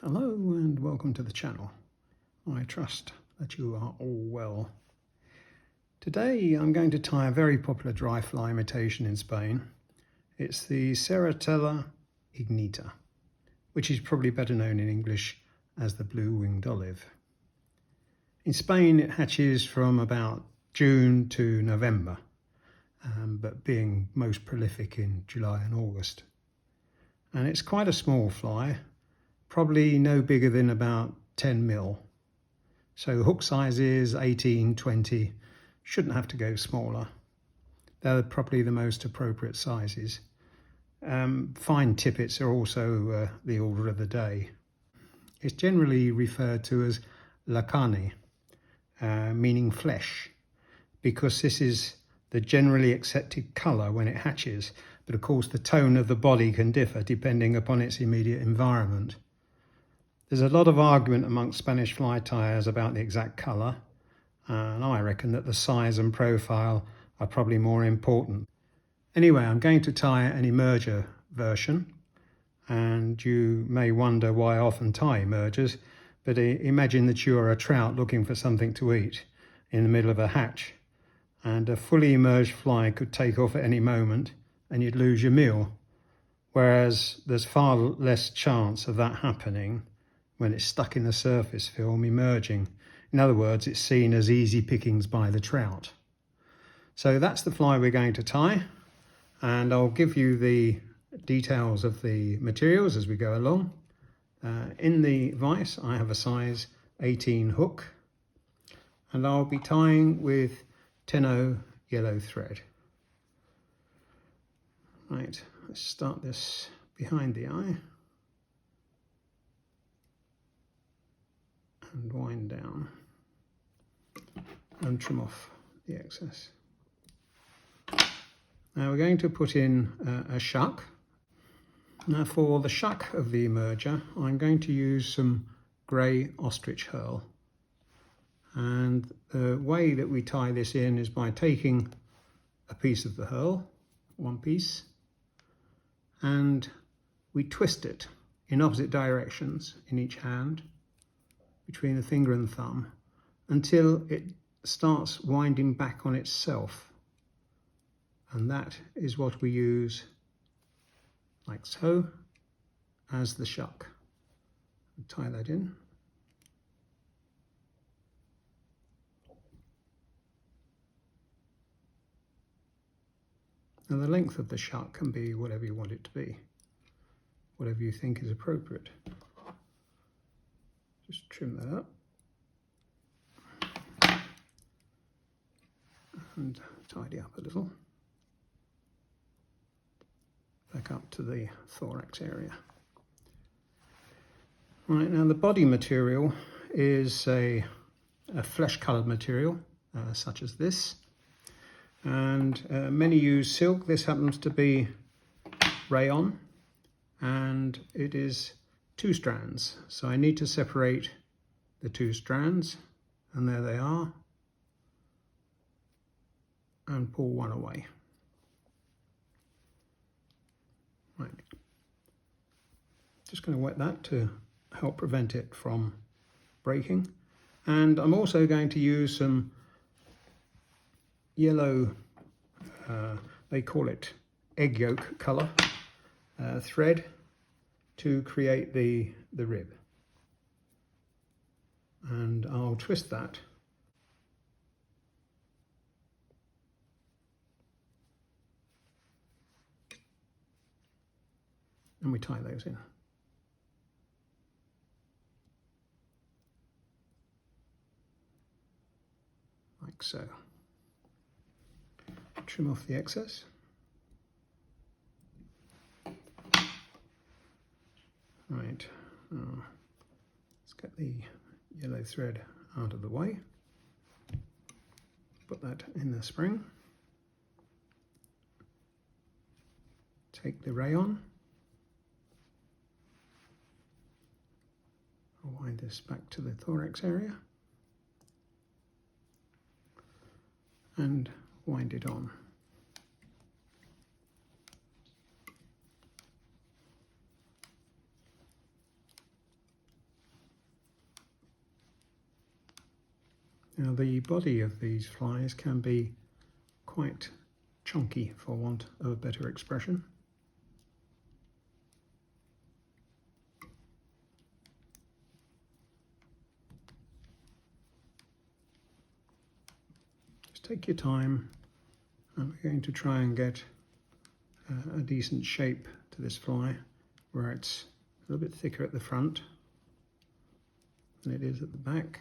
Hello and welcome to the channel. I trust that you are all well. Today I'm going to tie a very popular dry fly imitation in Spain. It's the Serratella Ignita, which is probably better known in English as the blue-winged olive. In Spain it hatches from about June to November, but being most prolific in July and August. And it's quite a small fly, probably no bigger than about 10 mil. So hook sizes 18, 20, shouldn't have to go smaller. They're probably the most appropriate sizes. Fine tippets are also the order of the day. It's generally referred to as la carne, meaning flesh, because this is the generally accepted colour when it hatches, but of course the tone of the body can differ depending upon its immediate environment. There's a lot of argument amongst Spanish fly tyers about the exact colour, and I reckon that the size and profile are probably more important. Anyway, I'm going to tie an emerger version, and you may wonder why I often tie emergers, but imagine that you are a trout looking for something to eat in the middle of a hatch, and a fully emerged fly could take off at any moment and you'd lose your meal, whereas there's far less chance of that happening when it's stuck in the surface film emerging. In other words, it's seen as easy pickings by the trout. So that's the fly we're going to tie, and I'll give you the details of the materials as we go along. In the vise I have a size 18 hook, and I'll be tying with 10-0 yellow thread. Right, let's start this behind the eye and wind down and trim off the excess. Now we're going to put in a shuck. Now for the shuck of the emerger, I'm going to use some grey ostrich herl. And the way that we tie this in is by taking a piece of the herl, one piece, and we twist it in opposite directions in each hand, between the finger and thumb, until it starts winding back on itself. And that is what we use, like so, as the shuck. Tie that in. And the length of the shuck can be whatever you want it to be, whatever you think is appropriate. Just trim that up and tidy up a little, back up to the thorax area. Right, now the body material is a flesh-coloured material, such as this, and many use silk. This happens to be rayon, and it is 2 strands, so I need to separate the 2 strands, and there they are, and pull one away. Right, just going to wet that to help prevent it from breaking, and I'm also going to use some yellow, they call it egg yolk colour, thread to create the rib, and I'll twist that and we tie those in. Like so. Trim off the excess. Right, let's get the yellow thread out of the way. Put that in the spring. Take the rayon. I'll wind this back to the thorax area and wind it on. Now the body of these flies can be quite chunky, for want of a better expression. Just take your time, and we're going to try and get a decent shape to this fly where it's a little bit thicker at the front than it is at the back.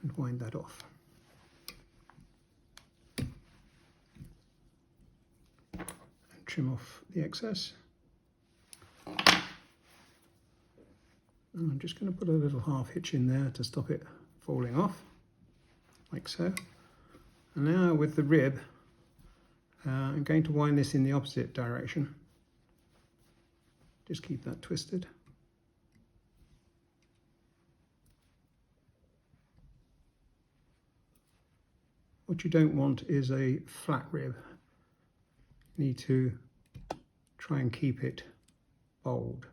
And wind that off. And trim off the excess. And I'm just going to put a little half hitch in there to stop it falling off, like so. And now with the rib, I'm going to wind this in the opposite direction. Just keep that twisted. What you don't want is a flat rib. You need to try and keep it bold.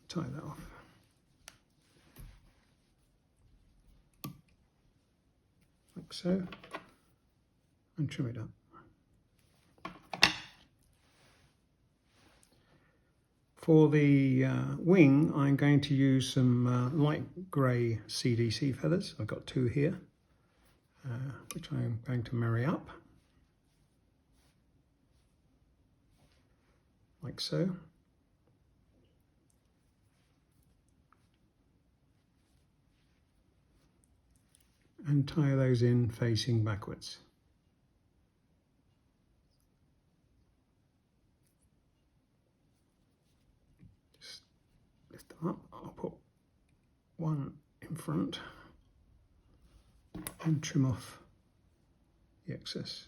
Tie that off. Like so. And trim it up. For the wing, I'm going to use some light grey CDC feathers. I've got 2 here, which I'm going to marry up, like so. And tie those in facing backwards. Up. I'll put one in front and trim off the excess.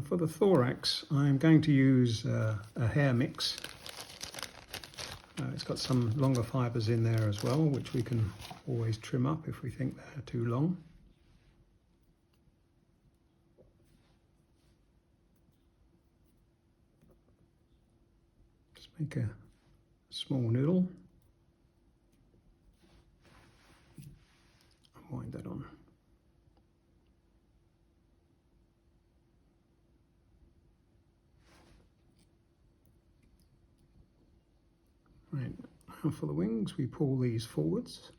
For the thorax, I'm going to use a hair mix. It's got some longer fibres in there as well, which we can always trim up if we think they're too long. Make a small noodle and wind that on. Right, now for the wings, we pull these forwards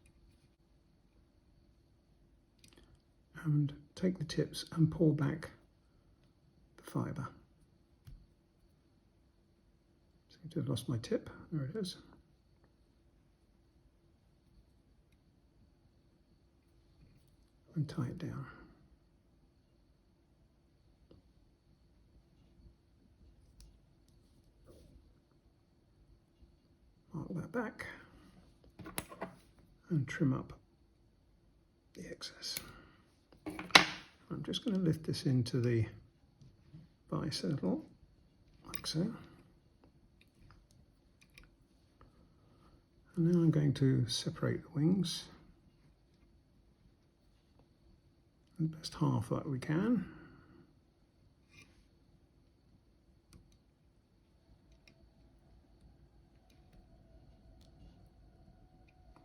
and take the tips and pull back the fibre. I've lost my tip. There it is. And tie it down. Mark that back and trim up the excess. I'm just going to lift this into the bicircle, like so. And now I'm going to separate the wings, the best half that we can.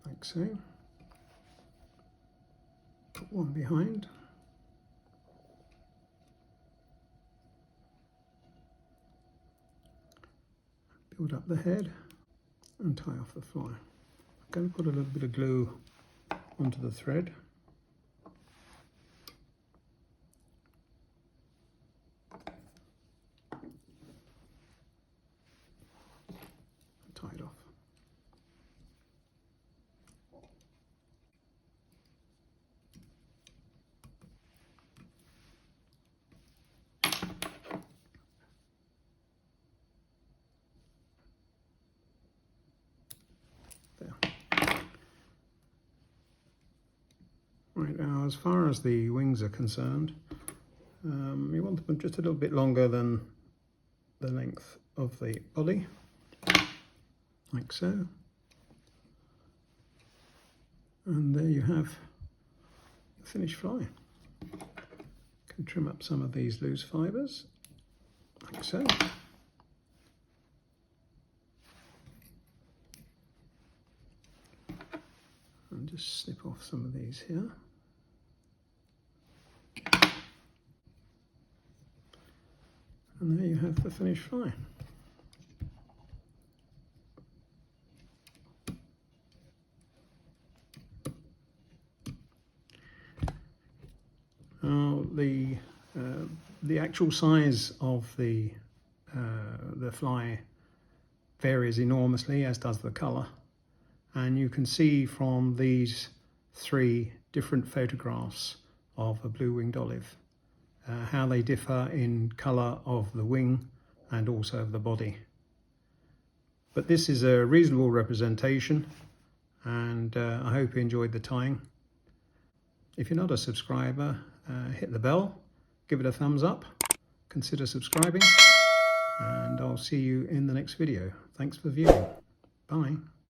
Like so. Put one behind. Build up the head. And tie off the fly. I'm going to put a little bit of glue onto the thread. Tie it off. Right, now as far as the wings are concerned, you want them just a little bit longer than the length of the body, like so. And there you have the finished fly. Can trim up some of these loose fibres, like so. And just snip off some of these here. And there you have the finished fly. Now the actual size of the fly varies enormously, as does the colour, and you can see from these 3 different photographs of a blue-winged olive how they differ in colour of the wing and also of the body. But this is a reasonable representation, and I hope you enjoyed the tying. If you're not a subscriber, hit the bell, give it a thumbs up, consider subscribing, and I'll see you in the next video. Thanks for viewing. Bye.